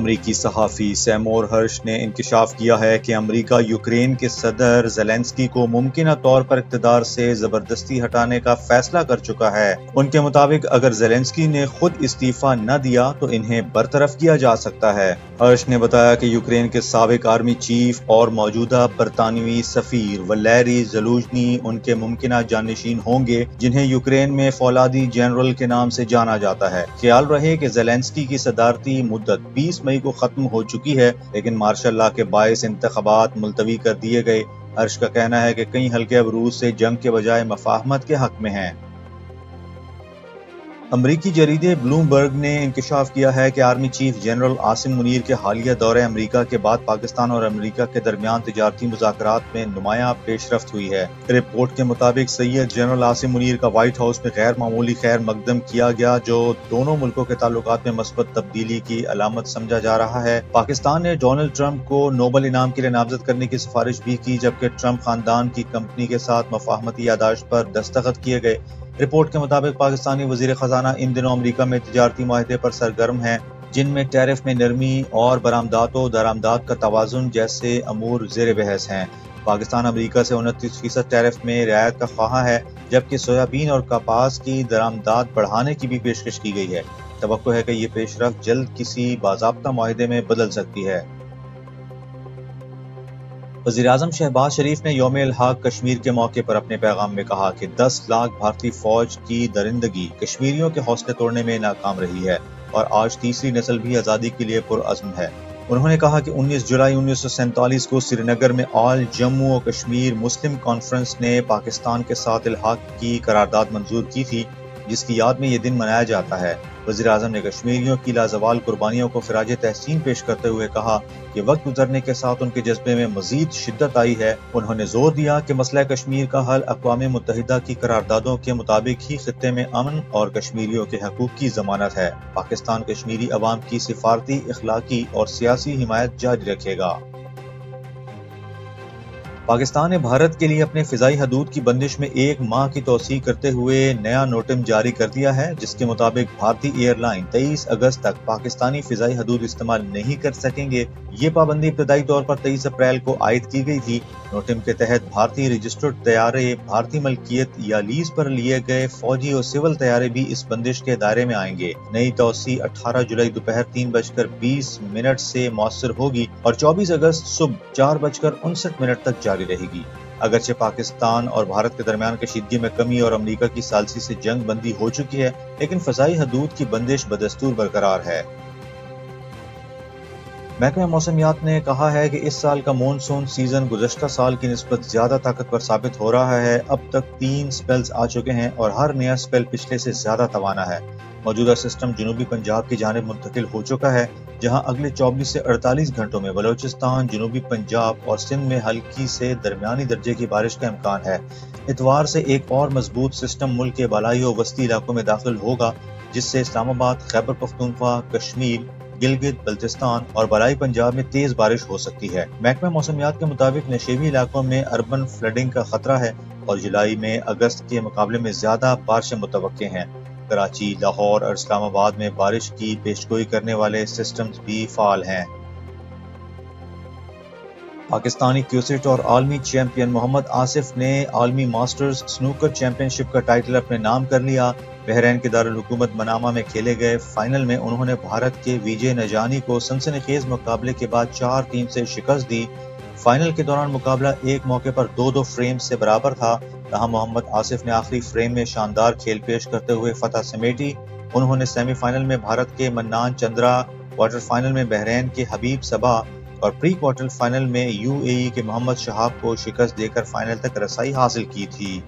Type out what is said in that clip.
امریکی صحافی سیمور ہرش نے انکشاف کیا ہے کہ امریکہ یوکرین کے صدر زیلنسکی کو ممکنہ طور پر اقتدار سے زبردستی ہٹانے کا فیصلہ کر چکا ہے۔ ان کے مطابق اگر زیلنسکی نے خود استعفیٰ نہ دیا تو انہیں برطرف کیا جا سکتا ہے۔ ہرش نے بتایا کہ یوکرین کے سابق آرمی چیف اور موجودہ برطانوی سفیر ولیری زلوژنی ان کے ممکنہ جانشین ہوں گے، جنہیں یوکرین میں فولادی جنرل کے نام سے جانا جاتا ہے۔ خیال رہے کہ زیلنسکی کی صدارتی مدت 20 مئی کو ختم ہو چکی ہے، لیکن مارشل لاء کے باعث انتخابات ملتوی کر دیے گئے۔ ہرش کا کہنا ہے کہ کئی حلقے اب روس سے جنگ کے بجائے مفاہمت کے حق میں ہیں۔ امریکی جریدے بلومبرگ نے انکشاف کیا ہے کہ army chief general Asim Munir کے حالیہ دورہ امریکہ کے بعد پاکستان اور امریکہ کے درمیان تجارتی مذاکرات میں نمایاں پیش رفت ہوئی ہے۔ رپورٹ کے مطابق سید جنرل عاصم منیر کا وائٹ ہاؤس میں غیر معمولی خیر مقدم کیا گیا، جو دونوں ملکوں کے تعلقات میں مثبت تبدیلی کی علامت سمجھا جا رہا ہے۔ پاکستان نے ڈونلڈ ٹرمپ کو نوبل انعام کے لیے نامزد کرنے کی سفارش بھی کی، جبکہ ٹرمپ خاندان کی کمپنی کے ساتھ مفاہمتی یادداشت پر دستخط کیے گئے۔ رپورٹ کے مطابق پاکستانی وزیر خزانہ ان دنوں امریکہ میں تجارتی معاہدے پر سرگرم ہیں، جن میں ٹیرف میں نرمی اور برآمدات و درآمدات کا توازن جیسے امور زیر بحث ہیں۔ پاکستان امریکہ سے 29% ٹیرف میں رعایت کا خواہاں ہے، جبکہ سویابین اور کپاس کی درآمدات بڑھانے کی بھی پیشکش کی گئی ہے۔ توقع ہے کہ یہ پیش رفت جلد کسی باضابطہ معاہدے میں بدل سکتی ہے۔ وزیراعظم شہباز شریف نے یوم الحاق کشمیر کے موقع پر اپنے پیغام میں کہا کہ 10 لاکھ بھارتی فوج کی درندگی کشمیریوں کے حوصلے توڑنے میں ناکام رہی ہے اور آج تیسری نسل بھی آزادی کے لیے پرعزم ہے۔ انہوں نے کہا کہ 19 جولائی 1947 کو سری نگر میں آل جموں و کشمیر مسلم کانفرنس نے پاکستان کے ساتھ الحاق کی قرارداد منظور کی تھی، جس کی یاد میں یہ دن منایا جاتا ہے۔ وزیر اعظم نے کشمیریوں کی لازوال قربانیوں کو خراج تحسین پیش کرتے ہوئے کہا کہ وقت گزرنے کے ساتھ ان کے جذبے میں مزید شدت آئی ہے۔ انہوں نے زور دیا کہ مسئلہ کشمیر کا حل اقوام متحدہ کی قراردادوں کے مطابق ہی خطے میں امن اور کشمیریوں کے حقوق کی ضمانت ہے۔ پاکستان کشمیری عوام کی سفارتی، اخلاقی اور سیاسی حمایت جاری رکھے گا۔ پاکستان نے بھارت کے لیے اپنے فضائی حدود کی بندش میں 1 ماہ کی توسیع کرتے ہوئے نیا نوٹم جاری کر دیا ہے، جس کے مطابق بھارتی ایئر لائن 23 اگست تک پاکستانی فضائی حدود استعمال نہیں کر سکیں گے۔ یہ پابندی ابتدائی طور پر 23 اپریل کو عائد کی گئی تھی۔ نوٹم کے تحت بھارتی رجسٹرڈ طیارے، بھارتی ملکیت یا لیز پر لیے گئے فوجی اور سول طیارے بھی اس بندش کے دائرے میں آئیں گے۔ نئی توسیع 18 جولائی دوپہر 3:20 سے مؤثر ہوگی اور 24 اگست صبح 4:59 تک جاری رہے گی۔ اگرچہ پاکستان اور بھارت کے درمیان کشیدگی میں کمی اور امریکہ کی ثالثی سے جنگ بندی ہو چکی ہے، لیکن فضائی حدود کی بندش بدستور برقرار ہے۔ محکمہ موسمیات نے کہا ہے کہ اس سال کا مونسون سیزن گزشتہ سال کی نسبت زیادہ طاقتور ثابت ہو رہا ہے۔ اب تک 3 سپیلز آ چکے ہیں اور ہر نیا سپیل پچھلے سے زیادہ توانا ہے۔ موجودہ سسٹم جنوبی پنجاب کی جانب منتقل ہو چکا ہے، جہاں اگلے 24 سے 48 گھنٹوں میں بلوچستان، جنوبی پنجاب اور سندھ میں ہلکی سے درمیانی درجے کی بارش کا امکان ہے۔ اتوار سے ایک اور مضبوط سسٹم ملک کے بالائی و وسطی علاقوں میں داخل ہوگا، جس سے اسلام آباد، خیبر پختونخوا، کشمیر، گلگت بلتستان اور بالائی پنجاب میں تیز بارش ہو سکتی ہے۔ محکمہ موسمیات کے مطابق نشیبی علاقوں میں اربن فلڈنگ کا خطرہ ہے اور جولائی میں اگست کے مقابلے میں زیادہ بارشیں متوقع ہیں۔ کراچی، لاہور اور اسلام آباد میں بارش کی پیشگوئی کرنے والے سسٹمز بھی فعال ہیں۔ پاکستانی کیوسٹ اور عالمی چیمپئن محمد آصف نے عالمی ماسٹرز سنوکر چیمپئن شپ کا ٹائٹل اپنے نام کر لیا۔ بحرین کے دارالحکومت منامہ میں کھیلے گئے فائنل میں انہوں نے بھارت کے ویجے نجانی کو سنسنی خیز مقابلے کے بعد 4-3 سے شکست دی۔ فائنل کے دوران مقابلہ ایک موقع پر 2-2 فریم سے برابر تھا، تاہم محمد آصف نے آخری فریم میں شاندار کھیل پیش کرتے ہوئے فتح سمیٹی۔ انہوں نے سیمی فائنل میں بھارت کے منان چندرا، کوارٹر فائنل میں بحرین کے حبیب صبا اور پری کوارٹر فائنل میں UAE کے محمد شہاب کو شکست دے کر فائنل تک رسائی حاصل کی تھی۔